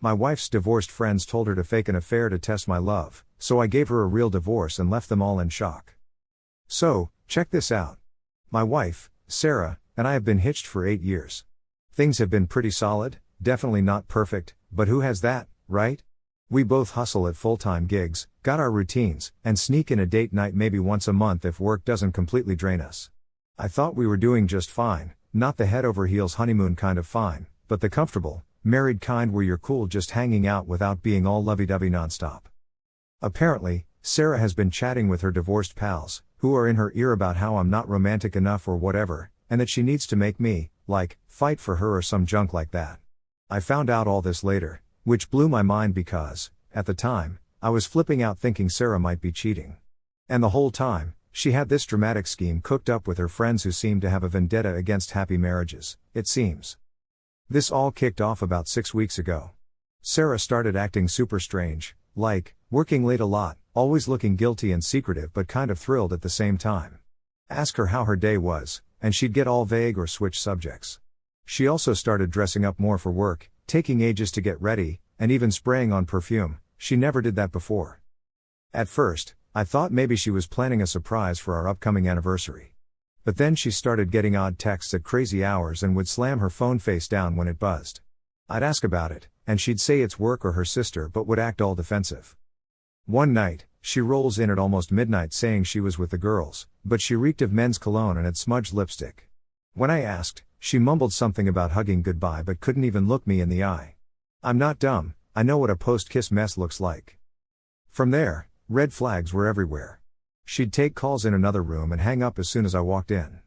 My wife's divorced friends told her to fake an affair to test my love, so I gave her a real divorce and left them all in shock. So, check this out. My wife, Sarah, and I have been hitched for 8 years. Things have been pretty solid, definitely not perfect, but who has that, right? We both hustle at full-time gigs, got our routines, and sneak in a date night maybe once a month if work doesn't completely drain us. I thought we were doing just fine, not the head-over-heels honeymoon kind of fine, but the comfortable, married kind where you're cool just hanging out without being all lovey-dovey nonstop. Apparently, Sarah has been chatting with her divorced pals, who are in her ear about how I'm not romantic enough or whatever, and that she needs to make me, fight for her or some junk like that. I found out all this later, which blew my mind because, at the time, I was flipping out thinking Sarah might be cheating. And the whole time, she had this dramatic scheme cooked up with her friends who seemed to have a vendetta against happy marriages, it seems. This all kicked off about 6 weeks ago. Sarah started acting super strange, working late a lot, always looking guilty and secretive but kind of thrilled at the same time. Ask her how her day was, and she'd get all vague or switch subjects. She also started dressing up more for work, taking ages to get ready, and even spraying on perfume. She never did that before. At first, I thought maybe she was planning a surprise for our upcoming anniversary. But then she started getting odd texts at crazy hours and would slam her phone face down when it buzzed. I'd ask about it, and she'd say it's work or her sister but would act all defensive. One night, she rolls in at almost midnight saying she was with the girls, but she reeked of men's cologne and had smudged lipstick. When I asked, she mumbled something about hugging goodbye but couldn't even look me in the eye. I'm not dumb, I know what a post-kiss mess looks like. From there, red flags were everywhere. She'd take calls in another room and hang up as soon as I walked in.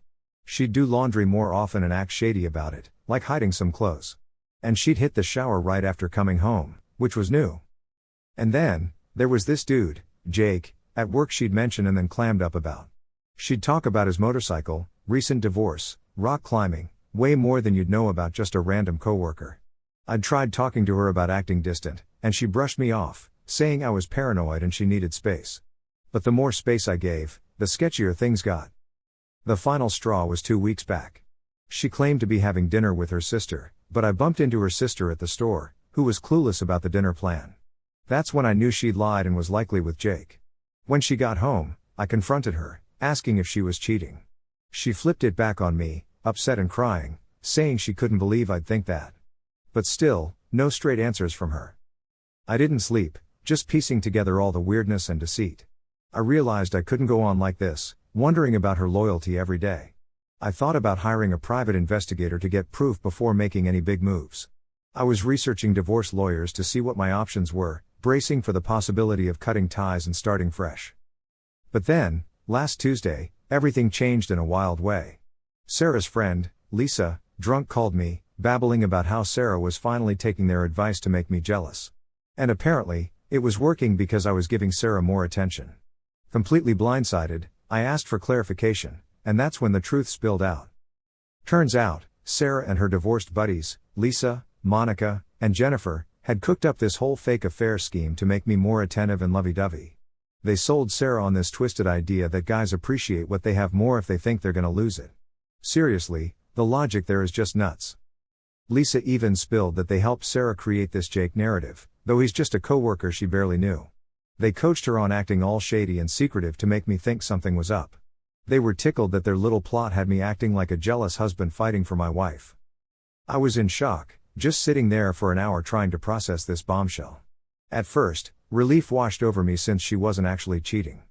She'd do laundry more often and act shady about it, like hiding some clothes. And she'd hit the shower right after coming home, which was new. And then, there was this dude, Jake, at work she'd mention and then clammed up about. She'd talk about his motorcycle, recent divorce, rock climbing, way more than you'd know about just a random coworker. I'd tried talking to her about acting distant, and she brushed me off, saying I was paranoid and she needed space. But the more space I gave, the sketchier things got. The final straw was 2 weeks back. She claimed to be having dinner with her sister, but I bumped into her sister at the store, who was clueless about the dinner plan. That's when I knew she'd lied and was likely with Jake. When she got home, I confronted her, asking if she was cheating. She flipped it back on me, upset and crying, saying she couldn't believe I'd think that. But still, no straight answers from her. I didn't sleep, just piecing together all the weirdness and deceit. I realized I couldn't go on like this, wondering about her loyalty every day. I thought about hiring a private investigator to get proof before making any big moves. I was researching divorce lawyers to see what my options were, bracing for the possibility of cutting ties and starting fresh. But then, last Tuesday, everything changed in a wild way. Sarah's friend, Lisa, drunk called me, babbling about how Sarah was finally taking their advice to make me jealous. And apparently, it was working because I was giving Sarah more attention. Completely blindsided, I asked for clarification, and that's when the truth spilled out. Turns out, Sarah and her divorced buddies, Lisa, Monica, and Jennifer, had cooked up this whole fake affair scheme to make me more attentive and lovey-dovey. They sold Sarah on this twisted idea that guys appreciate what they have more if they think they're gonna lose it. Seriously, the logic there is just nuts. Lisa even spilled that they helped Sarah create this Jake narrative, though he's just a coworker she barely knew. They coached her on acting all shady and secretive to make me think something was up. They were tickled that their little plot had me acting like a jealous husband fighting for my wife. I was in shock, just sitting there for an hour trying to process this bombshell. At first, relief washed over me since she wasn't actually cheating.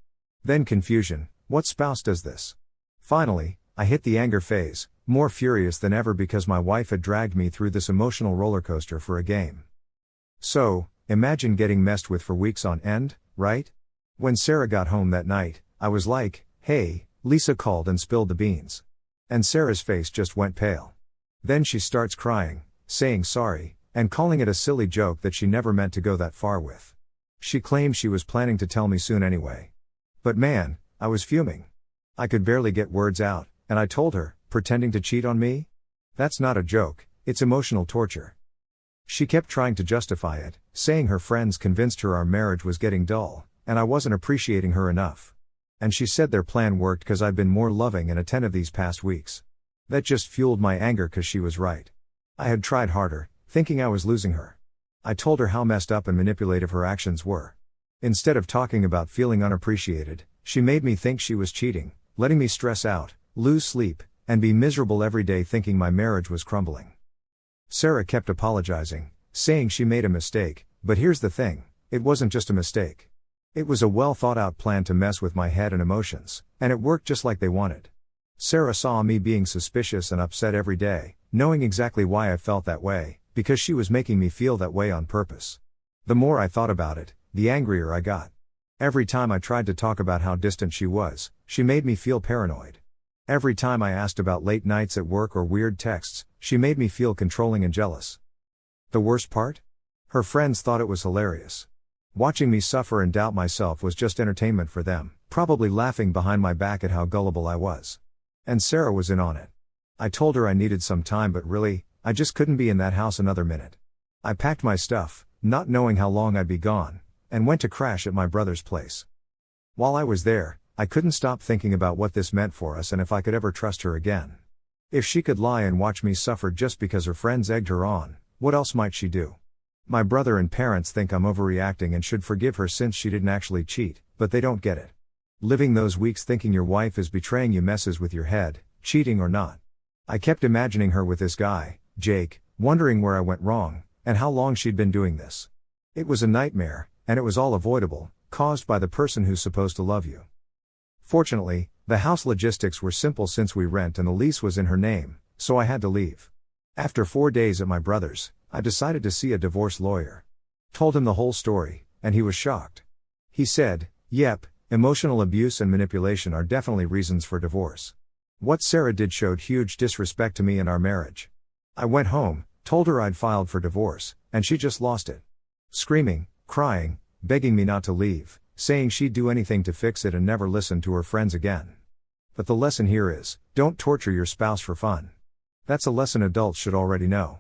Then confusion, what spouse does this? Finally, I hit the anger phase, more furious than ever because my wife had dragged me through this emotional roller coaster for a game. So, imagine getting messed with for weeks on end, right? When Sarah got home that night, I was like, hey, Lisa called and spilled the beans. And Sarah's face just went pale. Then she starts crying, saying sorry, and calling it a silly joke that she never meant to go that far with. She claimed she was planning to tell me soon anyway. But man, I was fuming. I could barely get words out, and I told her, pretending to cheat on me? That's not a joke, it's emotional torture. She kept trying to justify it, saying her friends convinced her our marriage was getting dull, and I wasn't appreciating her enough. And she said their plan worked cause I'd been more loving and attentive these past weeks. That just fueled my anger cause she was right. I had tried harder, thinking I was losing her. I told her how messed up and manipulative her actions were. Instead of talking about feeling unappreciated, she made me think she was cheating, letting me stress out, lose sleep, and be miserable every day thinking my marriage was crumbling. Sarah kept apologizing, saying she made a mistake, but here's the thing, it wasn't just a mistake. It was a well thought out plan to mess with my head and emotions, and it worked just like they wanted. Sarah saw me being suspicious and upset every day, knowing exactly why I felt that way, because she was making me feel that way on purpose. The more I thought about it, the angrier I got. Every time I tried to talk about how distant she was, she made me feel paranoid. Every time I asked about late nights at work or weird texts, she made me feel controlling and jealous. The worst part? Her friends thought it was hilarious. Watching me suffer and doubt myself was just entertainment for them, probably laughing behind my back at how gullible I was. And Sarah was in on it. I told her I needed some time, but really, I just couldn't be in that house another minute. I packed my stuff, not knowing how long I'd be gone, and went to crash at my brother's place. While I was there, I couldn't stop thinking about what this meant for us and if I could ever trust her again. If she could lie and watch me suffer just because her friends egged her on, what else might she do? My brother and parents think I'm overreacting and should forgive her since she didn't actually cheat, but they don't get it. Living those weeks thinking your wife is betraying you messes with your head, cheating or not. I kept imagining her with this guy, Jake, wondering where I went wrong, and how long she'd been doing this. It was a nightmare, and it was all avoidable, caused by the person who's supposed to love you. Fortunately, the house logistics were simple since we rent and the lease was in her name, so I had to leave. After 4 days at my brother's, I decided to see a divorce lawyer. Told him the whole story, and he was shocked. He said, "Yep, emotional abuse and manipulation are definitely reasons for divorce. What Sarah did showed huge disrespect to me and our marriage." I went home, told her I'd filed for divorce, and she just lost it. Screaming, crying, begging me not to leave, saying she'd do anything to fix it and never listen to her friends again. But the lesson here is, don't torture your spouse for fun. That's a lesson adults should already know.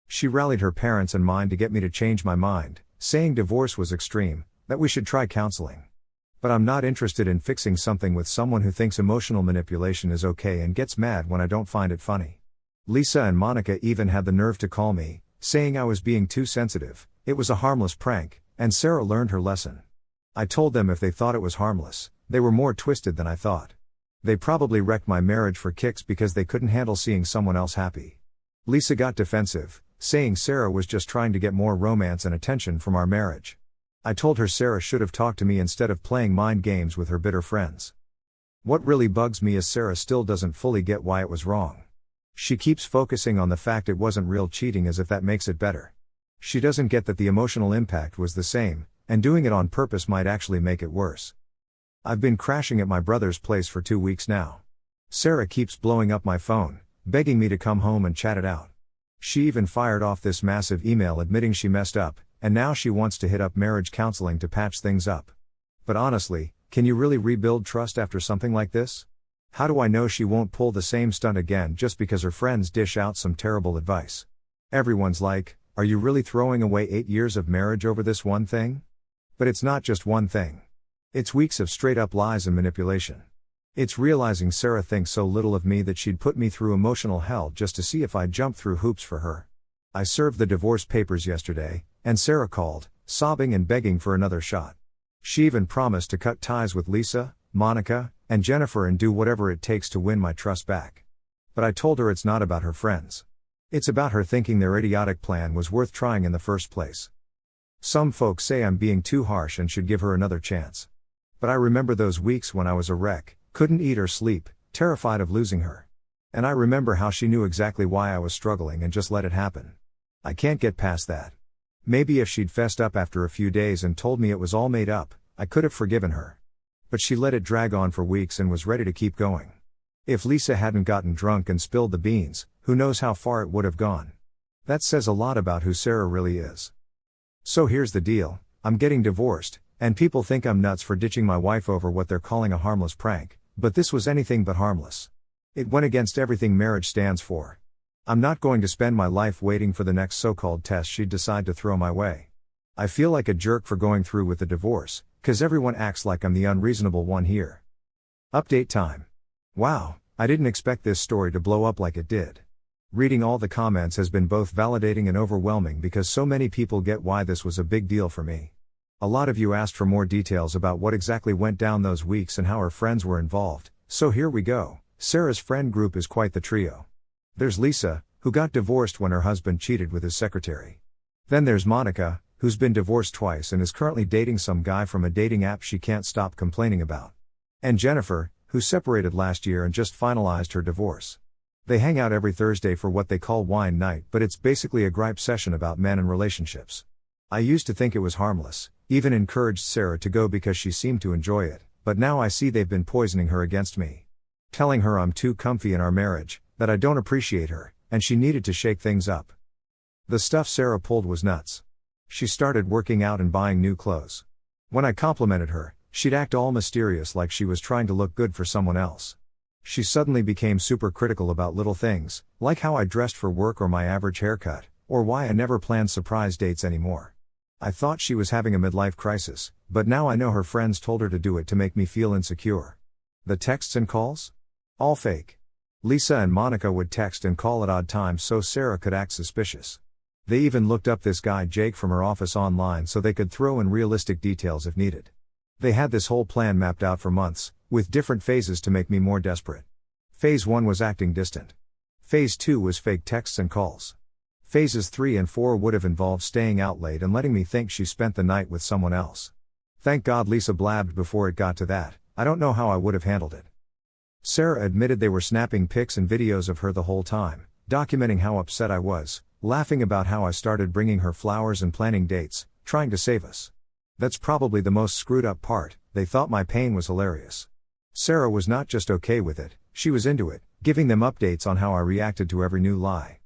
She rallied her parents and mine to get me to change my mind, saying divorce was extreme, that we should try counseling. But I'm not interested in fixing something with someone who thinks emotional manipulation is okay and gets mad when I don't find it funny. Lisa and Monica even had the nerve to call me, saying I was being too sensitive, it was a harmless prank, and Sarah learned her lesson. I told them if they thought it was harmless, they were more twisted than I thought. They probably wrecked my marriage for kicks because they couldn't handle seeing someone else happy. Lisa got defensive, saying Sarah was just trying to get more romance and attention from our marriage. I told her Sarah should have talked to me instead of playing mind games with her bitter friends. What really bugs me is Sarah still doesn't fully get why it was wrong. She keeps focusing on the fact it wasn't real cheating as if that makes it better. She doesn't get that the emotional impact was the same, and doing it on purpose might actually make it worse. I've been crashing at my brother's place for 2 weeks now. Sarah keeps blowing up my phone, begging me to come home and chat it out. She even fired off this massive email admitting she messed up, and now she wants to hit up marriage counseling to patch things up. But honestly, can you really rebuild trust after something like this? How do I know she won't pull the same stunt again just because her friends dish out some terrible advice? Everyone's like, are you really throwing away 8 years of marriage over this one thing? But it's not just one thing. It's weeks of straight up lies and manipulation. It's realizing Sarah thinks so little of me that she'd put me through emotional hell just to see if I'd jump through hoops for her. I served the divorce papers yesterday, and Sarah called, sobbing and begging for another shot. She even promised to cut ties with Lisa, Monica, and Jennifer and do whatever it takes to win my trust back. But I told her it's not about her friends. It's about her thinking their idiotic plan was worth trying in the first place. Some folks say I'm being too harsh and should give her another chance. But I remember those weeks when I was a wreck, couldn't eat or sleep, terrified of losing her. And I remember how she knew exactly why I was struggling and just let it happen. I can't get past that. Maybe if she'd fessed up after a few days and told me it was all made up, I could have forgiven her. But she let it drag on for weeks and was ready to keep going. If Lisa hadn't gotten drunk and spilled the beans, who knows how far it would have gone. That says a lot about who Sarah really is. So here's the deal, I'm getting divorced, and people think I'm nuts for ditching my wife over what they're calling a harmless prank, but this was anything but harmless. It went against everything marriage stands for. I'm not going to spend my life waiting for the next so-called test she'd decide to throw my way. I feel like a jerk for going through with the divorce, 'cause everyone acts like I'm the unreasonable one here. Update time. Wow, I didn't expect this story to blow up like it did. Reading all the comments has been both validating and overwhelming because so many people get why this was a big deal for me. A lot of you asked for more details about what exactly went down those weeks and how her friends were involved, so here we go. Sarah's friend group is quite the trio. There's Lisa, who got divorced when her husband cheated with his secretary. Then there's Monica, who's been divorced twice and is currently dating some guy from a dating app she can't stop complaining about. And Jennifer, who separated last year and just finalized her divorce. They hang out every Thursday for what they call wine night, but it's basically a gripe session about men and relationships. I used to think it was harmless, even encouraged Sarah to go because she seemed to enjoy it, but now I see they've been poisoning her against me. Telling her I'm too comfy in our marriage, that I don't appreciate her, and she needed to shake things up. The stuff Sarah pulled was nuts. She started working out and buying new clothes. When I complimented her, she'd act all mysterious like she was trying to look good for someone else. She suddenly became super critical about little things, like how I dressed for work or my average haircut, or why I never planned surprise dates anymore. I thought she was having a midlife crisis, but now I know her friends told her to do it to make me feel insecure. The texts and calls? All fake. Lisa and Monica would text and call at odd times so Sarah could act suspicious. They even looked up this guy Jake from her office online so they could throw in realistic details if needed. They had this whole plan mapped out for months, with different phases to make me more desperate. Phase 1 was acting distant. Phase 2 was fake texts and calls. Phases 3 and 4 would have involved staying out late and letting me think she spent the night with someone else. Thank God Lisa blabbed before it got to that. I don't know how I would have handled it. Sarah admitted they were snapping pics and videos of her the whole time, documenting how upset I was, laughing about how I started bringing her flowers and planning dates, trying to save us. That's probably the most screwed up part. They thought my pain was hilarious. Sarah was not just okay with it, she was into it, giving them updates on how I reacted to every new lie.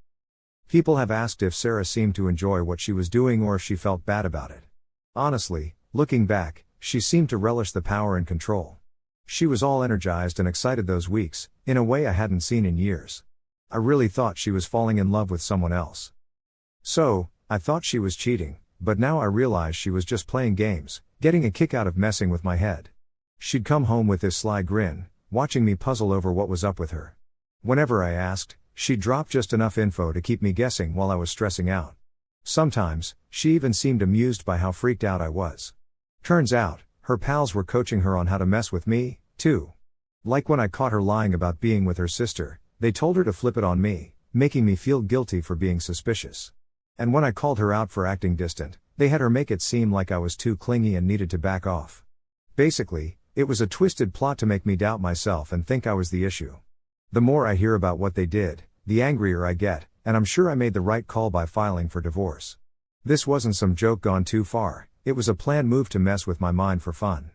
People have asked if Sarah seemed to enjoy what she was doing or if she felt bad about it. Honestly, looking back, she seemed to relish the power and control. She was all energized and excited those weeks, in a way I hadn't seen in years. I really thought she was falling in love with someone else. So, I thought she was cheating, but now I realize she was just playing games, getting a kick out of messing with my head. She'd come home with this sly grin, watching me puzzle over what was up with her. Whenever I asked, she'd drop just enough info to keep me guessing while I was stressing out. Sometimes, she even seemed amused by how freaked out I was. Turns out, her pals were coaching her on how to mess with me, too. Like when I caught her lying about being with her sister, they told her to flip it on me, making me feel guilty for being suspicious. And when I called her out for acting distant, they had her make it seem like I was too clingy and needed to back off. Basically, it was a twisted plot to make me doubt myself and think I was the issue. The more I hear about what they did, the angrier I get, and I'm sure I made the right call by filing for divorce. This wasn't some joke gone too far, it was a planned move to mess with my mind for fun.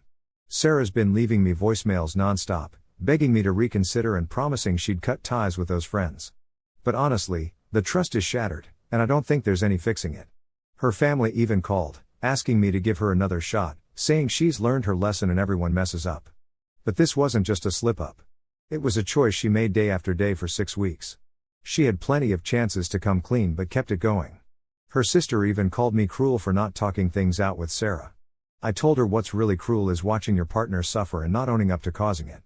Sarah's been leaving me voicemails nonstop, begging me to reconsider and promising she'd cut ties with those friends. But honestly, the trust is shattered, and I don't think there's any fixing it. Her family even called, asking me to give her another shot, saying she's learned her lesson and everyone messes up. But this wasn't just a slip-up. It was a choice she made day after day for 6 weeks. She had plenty of chances to come clean but kept it going. Her sister even called me cruel for not talking things out with Sarah. I told her what's really cruel is watching your partner suffer and not owning up to causing it.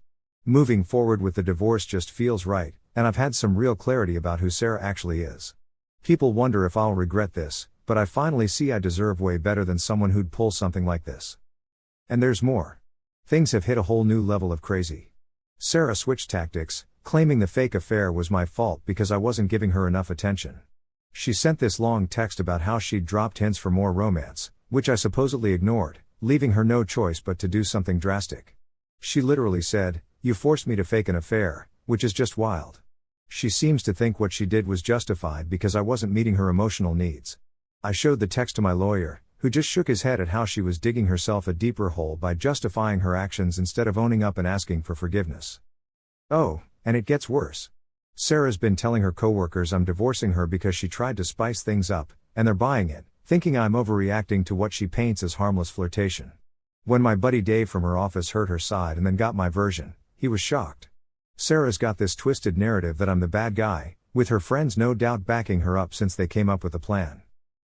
Moving forward with the divorce just feels right, and I've had some real clarity about who Sarah actually is. People wonder if I'll regret this, but I finally see I deserve way better than someone who'd pull something like this. And there's more. Things have hit a whole new level of crazy. Sarah switched tactics, claiming the fake affair was my fault because I wasn't giving her enough attention. She sent this long text about how she'd dropped hints for more romance, which I supposedly ignored, leaving her no choice but to do something drastic. She literally said, "You forced me to fake an affair," which is just wild. She seems to think what she did was justified because I wasn't meeting her emotional needs. I showed the text to my lawyer, who just shook his head at how she was digging herself a deeper hole by justifying her actions instead of owning up and asking for forgiveness. Oh, and it gets worse. Sarah's been telling her coworkers I'm divorcing her because she tried to spice things up, and they're buying it, thinking I'm overreacting to what she paints as harmless flirtation. When my buddy Dave from her office heard her side and then got my version, he was shocked. Sarah's got this twisted narrative that I'm the bad guy, with her friends no doubt backing her up since they came up with the plan.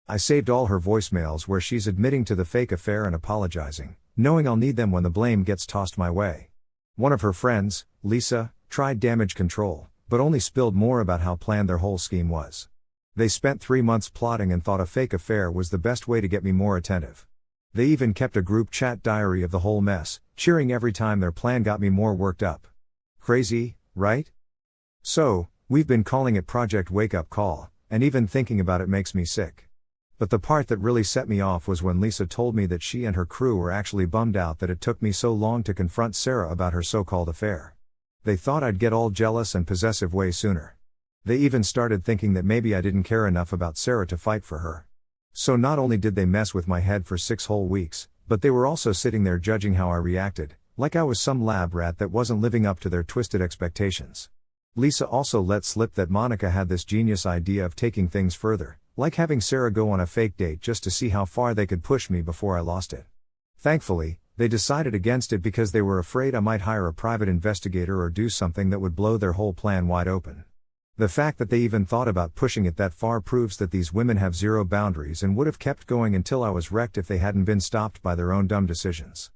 I saved all her voicemails where she's admitting to the fake affair and apologizing, knowing I'll need them when the blame gets tossed my way. One of her friends, Lisa, tried damage control, but only spilled more about how planned their whole scheme was. They spent 3 months plotting and thought a fake affair was the best way to get me more attentive. They even kept a group chat diary of the whole mess, cheering every time their plan got me more worked up. Crazy, right? So, we've been calling it Project Wake Up Call, and even thinking about it makes me sick. But the part that really set me off was when Lisa told me that she and her crew were actually bummed out that it took me so long to confront Sarah about her so-called affair. They thought I'd get all jealous and possessive way sooner. They even started thinking that maybe I didn't care enough about Sarah to fight for her. So not only did they mess with my head for 6 whole weeks, but they were also sitting there judging how I reacted, like I was some lab rat that wasn't living up to their twisted expectations. Lisa also let slip that Monica had this genius idea of taking things further, like having Sarah go on a fake date just to see how far they could push me before I lost it. Thankfully, they decided against it because they were afraid I might hire a private investigator or do something that would blow their whole plan wide open. The fact that they even thought about pushing it that far proves that these women have zero boundaries and would have kept going until I was wrecked if they hadn't been stopped by their own dumb decisions.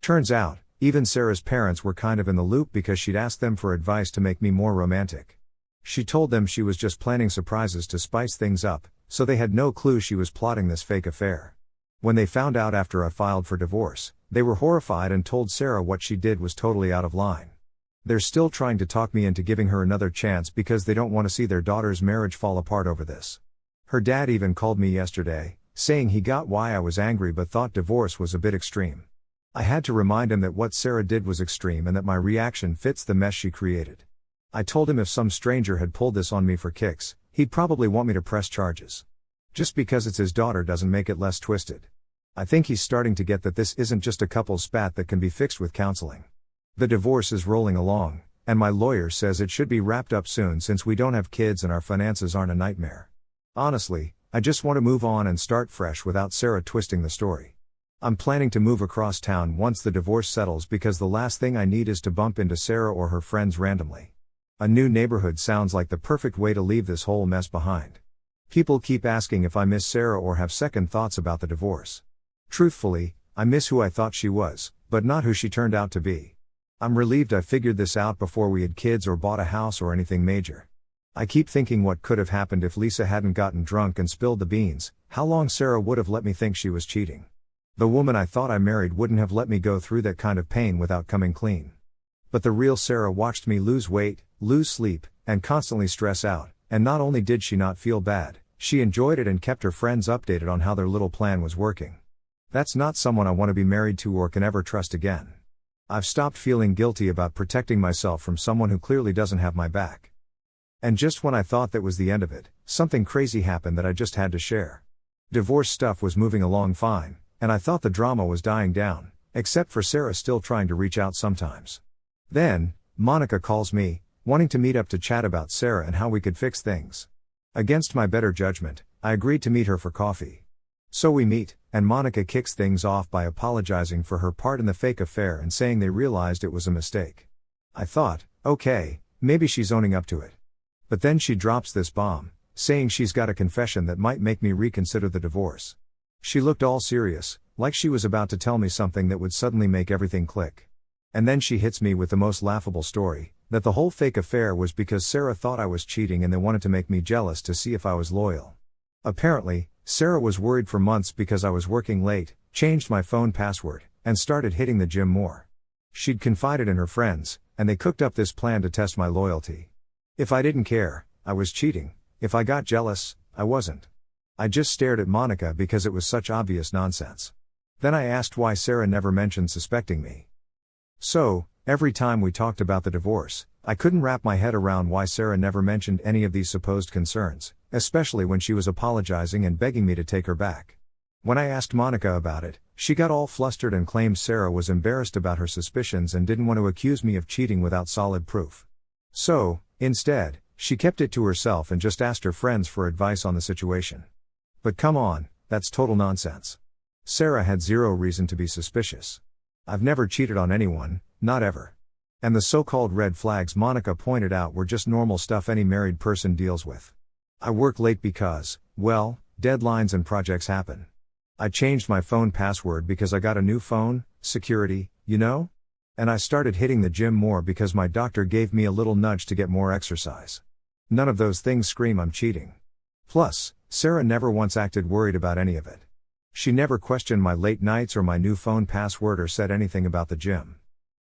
Turns out, even Sarah's parents were kind of in the loop because she'd asked them for advice to make me more romantic. She told them she was just planning surprises to spice things up, so they had no clue she was plotting this fake affair. When they found out after I filed for divorce, they were horrified and told Sarah what she did was totally out of line. They're still trying to talk me into giving her another chance because they don't want to see their daughter's marriage fall apart over this. Her dad even called me yesterday, saying he got why I was angry but thought divorce was a bit extreme. I had to remind him that what Sarah did was extreme and that my reaction fits the mess she created. I told him if some stranger had pulled this on me for kicks, he'd probably want me to press charges. Just because it's his daughter doesn't make it less twisted. I think he's starting to get that this isn't just a couple's spat that can be fixed with counseling. The divorce is rolling along, and my lawyer says it should be wrapped up soon since we don't have kids and our finances aren't a nightmare. Honestly, I just want to move on and start fresh without Sarah twisting the story. I'm planning to move across town once the divorce settles because the last thing I need is to bump into Sarah or her friends randomly. A new neighborhood sounds like the perfect way to leave this whole mess behind. People keep asking if I miss Sarah or have second thoughts about the divorce. Truthfully, I miss who I thought she was, but not who she turned out to be. I'm relieved I figured this out before we had kids or bought a house or anything major. I keep thinking what could have happened if Lisa hadn't gotten drunk and spilled the beans, how long Sarah would have let me think she was cheating. The woman I thought I married wouldn't have let me go through that kind of pain without coming clean. But the real Sarah watched me lose weight, lose sleep, and constantly stress out, and not only did she not feel bad, she enjoyed it and kept her friends updated on how their little plan was working. That's not someone I want to be married to or can ever trust again. I've stopped feeling guilty about protecting myself from someone who clearly doesn't have my back. And just when I thought that was the end of it, something crazy happened that I just had to share. Divorce stuff was moving along fine, and I thought the drama was dying down, except for Sarah still trying to reach out sometimes. Then, Monica calls me, wanting to meet up to chat about Sarah and how we could fix things. Against my better judgment, I agreed to meet her for coffee. So we meet, and Monica kicks things off by apologizing for her part in the fake affair and saying they realized it was a mistake. I thought, okay, maybe she's owning up to it. But then she drops this bomb, saying she's got a confession that might make me reconsider the divorce. She looked all serious, like she was about to tell me something that would suddenly make everything click. And then she hits me with the most laughable story, that the whole fake affair was because Sarah thought I was cheating and they wanted to make me jealous to see if I was loyal. Apparently, Sarah was worried for months because I was working late, changed my phone password, and started hitting the gym more. She'd confided in her friends, and they cooked up this plan to test my loyalty. If I didn't care, I was cheating. If I got jealous, I wasn't. I just stared at Monica because it was such obvious nonsense. Then I asked why Sarah never mentioned suspecting me. So, every time we talked about the divorce, I couldn't wrap my head around why Sarah never mentioned any of these supposed concerns, especially when she was apologizing and begging me to take her back. When I asked Monica about it, she got all flustered and claimed Sarah was embarrassed about her suspicions and didn't want to accuse me of cheating without solid proof. So, instead, she kept it to herself and just asked her friends for advice on the situation. But come on, that's total nonsense. Sarah had zero reason to be suspicious. I've never cheated on anyone, not ever. And the so-called red flags Monica pointed out were just normal stuff any married person deals with. I work late because, well, deadlines and projects happen. I changed my phone password because I got a new phone, security, you know? And I started hitting the gym more because my doctor gave me a little nudge to get more exercise. None of those things scream I'm cheating. Plus, Sarah never once acted worried about any of it. She never questioned my late nights or my new phone password or said anything about the gym.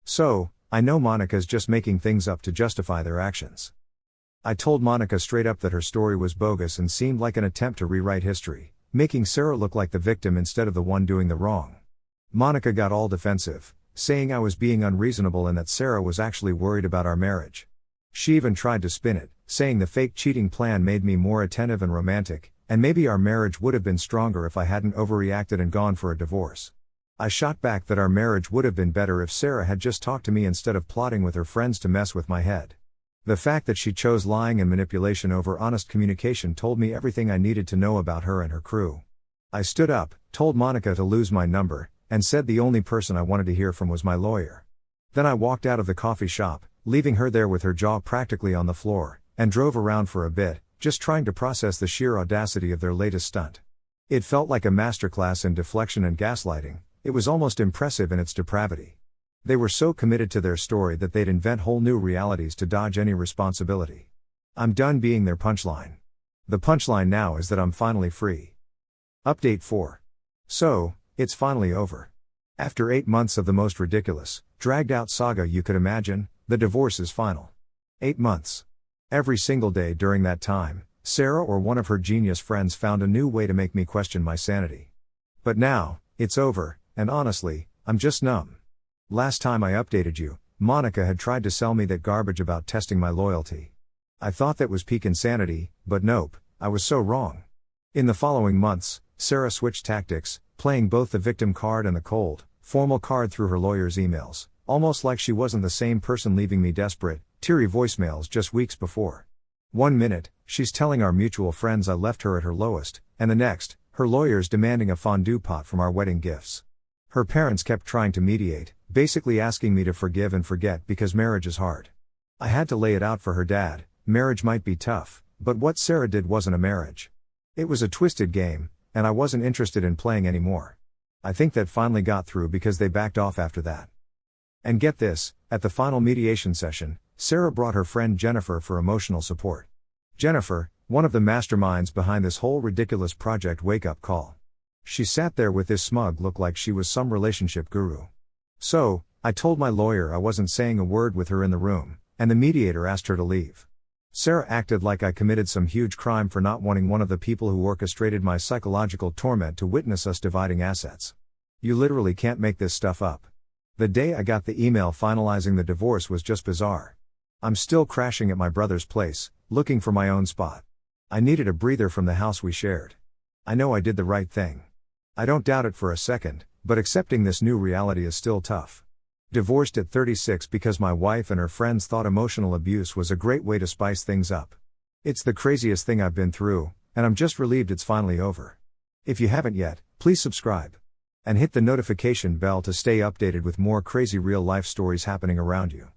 So, I know Monica's just making things up to justify their actions. I told Monica straight up that her story was bogus and seemed like an attempt to rewrite history, making Sarah look like the victim instead of the one doing the wrong. Monica got all defensive, saying I was being unreasonable and that Sarah was actually worried about our marriage. She even tried to spin it, saying the fake cheating plan made me more attentive and romantic, and maybe our marriage would have been stronger if I hadn't overreacted and gone for a divorce. I shot back that our marriage would have been better if Sarah had just talked to me instead of plotting with her friends to mess with my head. The fact that she chose lying and manipulation over honest communication told me everything I needed to know about her and her crew. I stood up, told Monica to lose my number, and said the only person I wanted to hear from was my lawyer. Then I walked out of the coffee shop, leaving her there with her jaw practically on the floor, and drove around for a bit, just trying to process the sheer audacity of their latest stunt. It felt like a masterclass in deflection and gaslighting. It was almost impressive in its depravity. They were so committed to their story that they'd invent whole new realities to dodge any responsibility. I'm done being their punchline. The punchline now is that I'm finally free. Update 4. So, it's finally over. After 8 months of the most ridiculous, dragged-out saga you could imagine, the divorce is final. 8 months. Every single day during that time, Sarah or one of her genius friends found a new way to make me question my sanity. But now, it's over, and honestly, I'm just numb. Last time I updated you, Monica had tried to sell me that garbage about testing my loyalty. I thought that was peak insanity, but nope, I was so wrong. In the following months, Sarah switched tactics, playing both the victim card and the cold, formal card through her lawyer's emails, almost like she wasn't the same person leaving me desperate, teary voicemails just weeks before. One minute, she's telling our mutual friends I left her at her lowest, and the next, her lawyer's demanding a fondue pot from our wedding gifts. Her parents kept trying to mediate, basically asking me to forgive and forget because marriage is hard. I had to lay it out for her dad, marriage might be tough, but what Sarah did wasn't a marriage. It was a twisted game, and I wasn't interested in playing anymore. I think that finally got through because they backed off after that. And get this, at the final mediation session, Sarah brought her friend Jennifer for emotional support. Jennifer, one of the masterminds behind this whole ridiculous project wake-up call. She sat there with this smug look like she was some relationship guru. So, I told my lawyer I wasn't saying a word with her in the room, and the mediator asked her to leave. Sarah acted like I committed some huge crime for not wanting one of the people who orchestrated my psychological torment to witness us dividing assets. You literally can't make this stuff up. The day I got the email finalizing the divorce was just bizarre. I'm still crashing at my brother's place, looking for my own spot. I needed a breather from the house we shared. I know I did the right thing. I don't doubt it for a second, but accepting this new reality is still tough. Divorced at 36 because my wife and her friends thought emotional abuse was a great way to spice things up. It's the craziest thing I've been through, and I'm just relieved it's finally over. If you haven't yet, please subscribe. And hit the notification bell to stay updated with more crazy real-life stories happening around you.